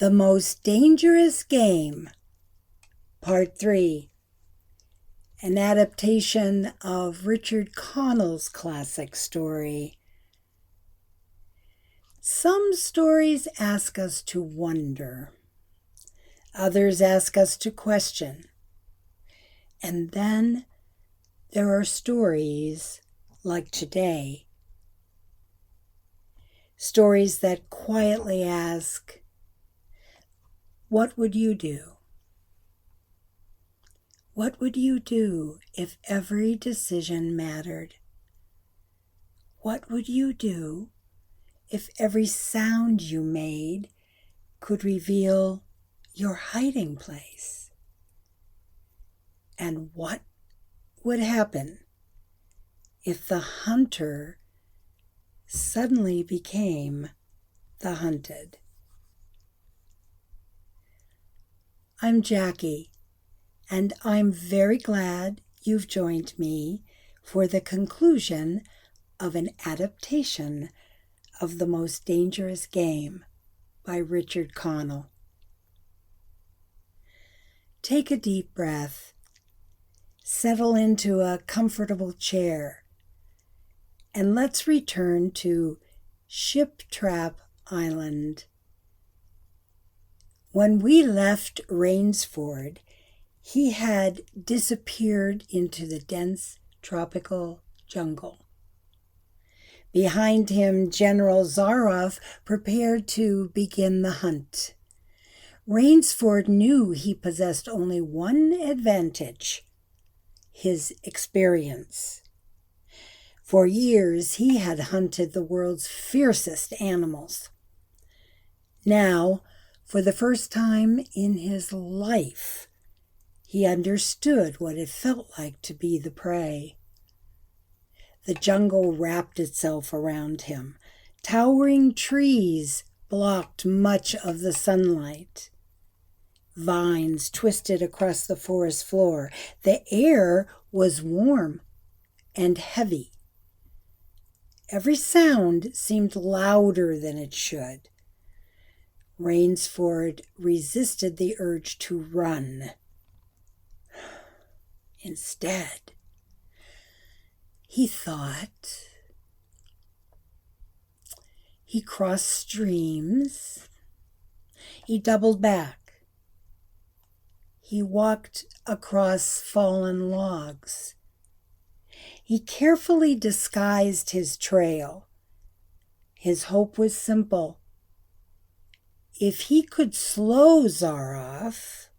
The Most Dangerous Game, Part 3, an adaptation of Richard Connell's classic story. Some stories ask us to wonder. Others ask us to question. And then there are stories like today. Stories that quietly ask, what would you do? What would you do if every decision mattered? What would you do if every sound you made could reveal your hiding place? And what would happen if the hunter suddenly became the hunted? I'm Jacque, and I'm very glad you've joined me for the conclusion of an adaptation of The Most Dangerous Game by Richard Connell. Take a deep breath, settle into a comfortable chair, and let's return to Ship Trap Island. When we left Rainsford, he had disappeared into the dense tropical jungle. Behind him, General Zaroff prepared to begin the hunt. Rainsford knew he possessed only one advantage: his experience. For years, he had hunted the world's fiercest animals. Now, for the first time in his life, he understood what it felt like to be the prey. The jungle wrapped itself around him. Towering trees blocked much of the sunlight. Vines twisted across the forest floor. The air was warm and heavy. Every sound seemed louder than it should. Rainsford resisted the urge to run. Instead, he thought. He crossed streams. He doubled back. He walked across fallen logs. He carefully disguised his trail. His hope was simple. If he could slow Zaroff,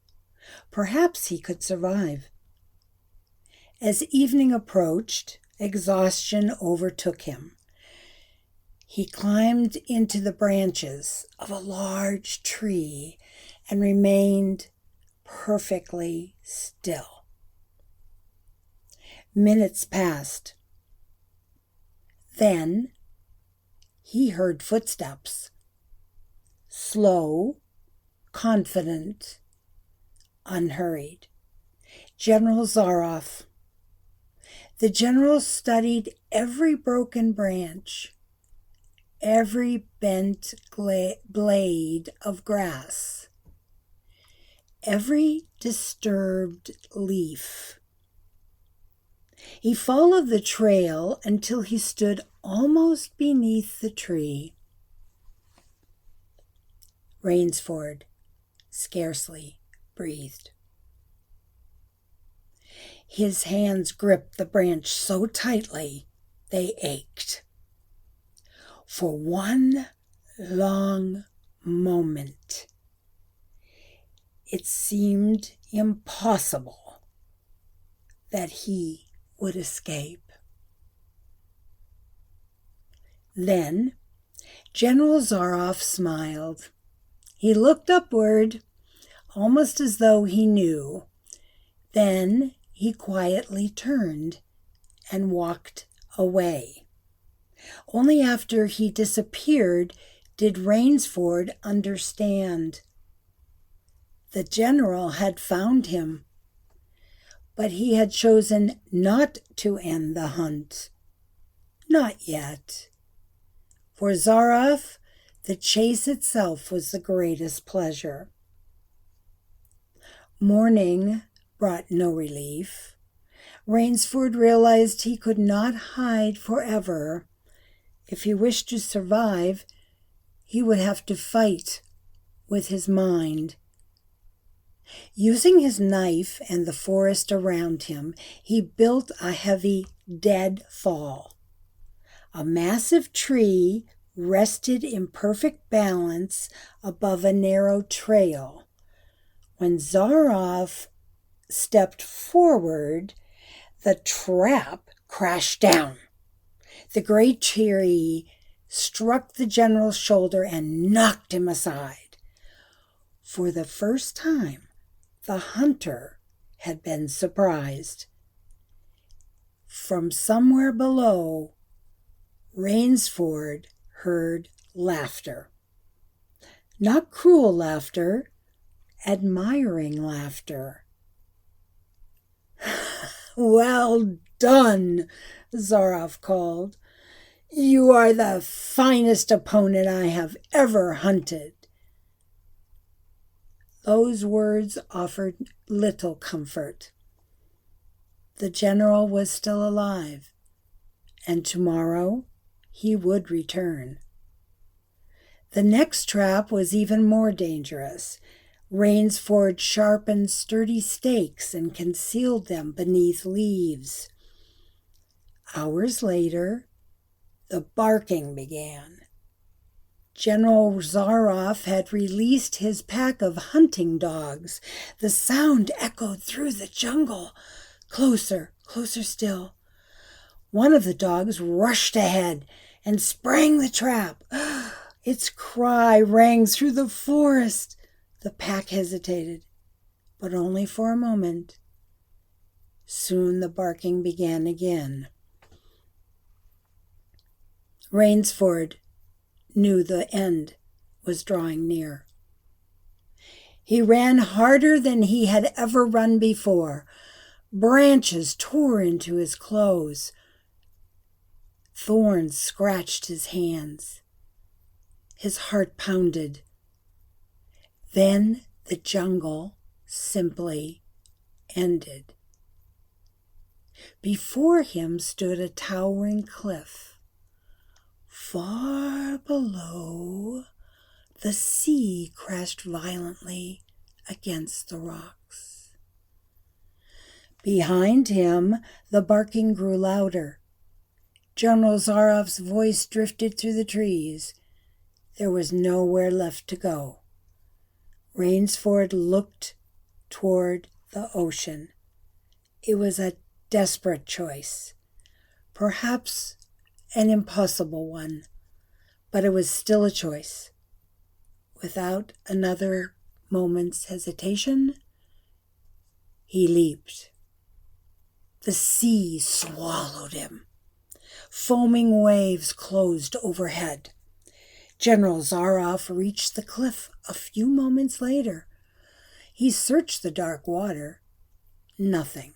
perhaps he could survive. As evening approached, exhaustion overtook him. He climbed into the branches of a large tree and remained perfectly still. Minutes passed. Then he heard footsteps. Slow, confident, unhurried. General Zaroff. The general studied every broken branch, every bent blade of grass, every disturbed leaf. He followed the trail until he stood almost beneath the tree. Rainsford scarcely breathed. His hands gripped the branch so tightly they ached. For one long moment, it seemed impossible that he would escape. Then General Zaroff smiled. He looked upward, almost as though he knew. Then he quietly turned and walked away. Only after he disappeared did Rainsford understand. The general had found him, but he had chosen not to end the hunt. Not yet. For Zaroff, The chase itself was the greatest pleasure. Morning brought no relief. Rainsford realized he could not hide forever. If he wished to survive, he would have to fight with his mind. Using his knife and the forest around him, he built a heavy deadfall. A massive tree rested in perfect balance above a narrow trail. When Zaroff stepped forward, the trap crashed down. The great tree struck the general's shoulder and knocked him aside. For the first time, the hunter had been surprised. From somewhere below, Rainsford heard laughter. Not cruel laughter, admiring laughter. "Well done," Zaroff called. "You are the finest opponent I have ever hunted." Those words offered little comfort. The general was still alive, and tomorrow he would return. The next trap was even more dangerous. Rainsford sharpened sturdy stakes and concealed them beneath leaves. Hours later, the barking began. General Zaroff had released his pack of hunting dogs. The sound echoed through the jungle. Closer, closer still. One of the dogs rushed ahead and sprang the trap. Its cry rang through the forest. The pack hesitated, but only for a moment. Soon the barking began again. Rainsford knew the end was drawing near. He ran harder than he had ever run before. Branches tore into his clothes. Thorns scratched his hands. His heart pounded. Then the jungle simply ended. Before him stood a towering cliff. Far below, the sea crashed violently against the rocks. Behind him, the barking grew louder. General Zaroff's voice drifted through the trees. There was nowhere left to go. Rainsford looked toward the ocean. It was a desperate choice, perhaps an impossible one, but it was still a choice. Without another moment's hesitation, he leaped. The sea swallowed him. Foaming waves closed overhead. General Zaroff reached the cliff a few moments later. He searched the dark water. Nothing.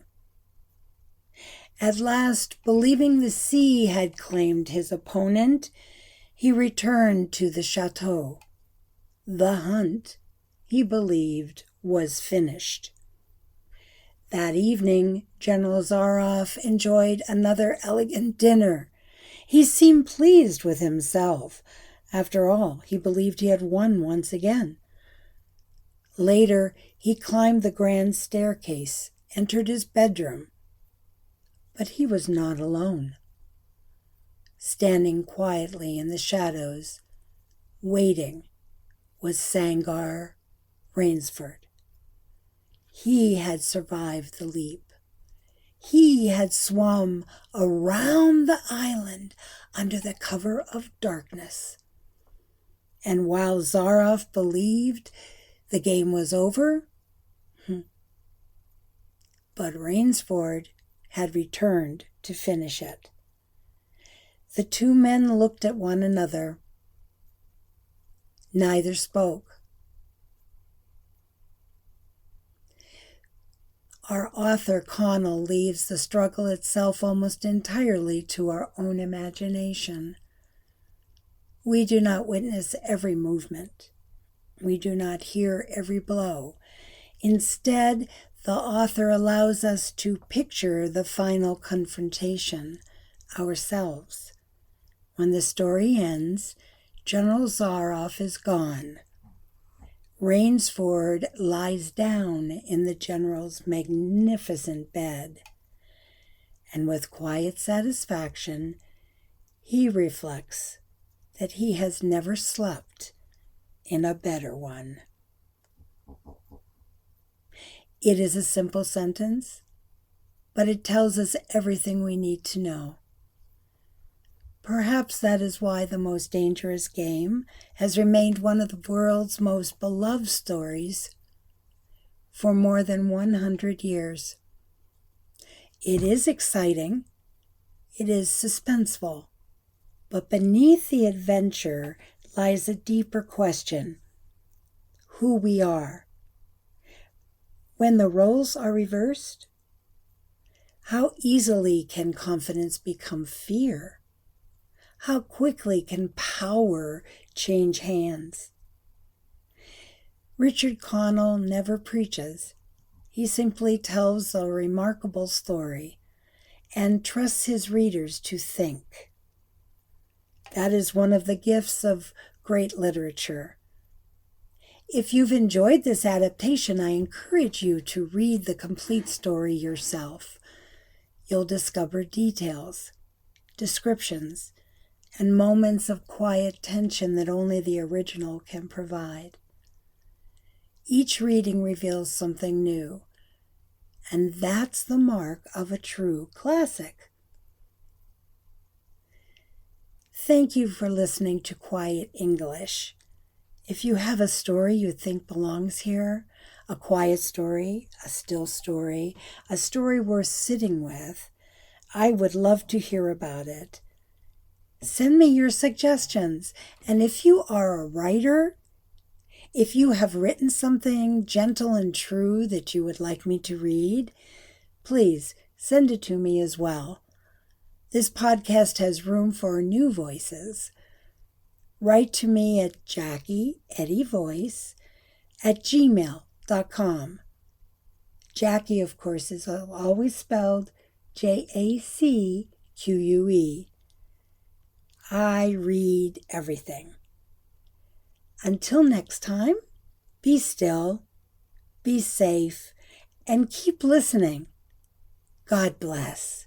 At last, believing the sea had claimed his opponent, he returned to the chateau. The hunt, he believed, was finished. That evening, General Zaroff enjoyed another elegant dinner. He seemed pleased with himself. After all, he believed he had won once again. Later, he climbed the grand staircase, entered his bedroom. But he was not alone. Standing quietly in the shadows, waiting, was Sangar Rainsford. He had survived the leap. He had swum around the island under the cover of darkness. And while Zaroff believed the game was over, but Rainsford had returned to finish it. The two men looked at one another. Neither spoke. Our author, Connell, leaves the struggle itself almost entirely to our own imagination. We do not witness every movement. We do not hear every blow. Instead, the author allows us to picture the final confrontation ourselves. When the story ends, General Zaroff is gone. Rainsford lies down in the general's magnificent bed, and with quiet satisfaction, he reflects that he has never slept in a better one. It is a simple sentence, but it tells us everything we need to know. Perhaps that is why The Most Dangerous Game has remained one of the world's most beloved stories for more than 100 years. It is exciting, it is suspenseful, but beneath the adventure lies a deeper question: who we are. When the roles are reversed, how easily can confidence become fear? How quickly can power change hands? Richard Connell never preaches. He simply tells a remarkable story and trusts his readers to think. That is one of the gifts of great literature. If you've enjoyed this adaptation, I encourage you to read the complete story yourself. You'll discover details, descriptions, and moments of quiet tension that only the original can provide. Each reading reveals something new, and that's the mark of a true classic. Thank you for listening to Quiet English. If you have a story you think belongs here, a quiet story, a still story, a story worth sitting with, I would love to hear about it. Send me your suggestions, and if you are a writer, if you have written something gentle and true that you would like me to read, please send it to me as well. This podcast has room for new voices. Write to me at JacqueEddieVoice@gmail.com. Jacque, of course, is always spelled Jacque. I read everything. Until next time, be still, be safe, and keep listening. God bless.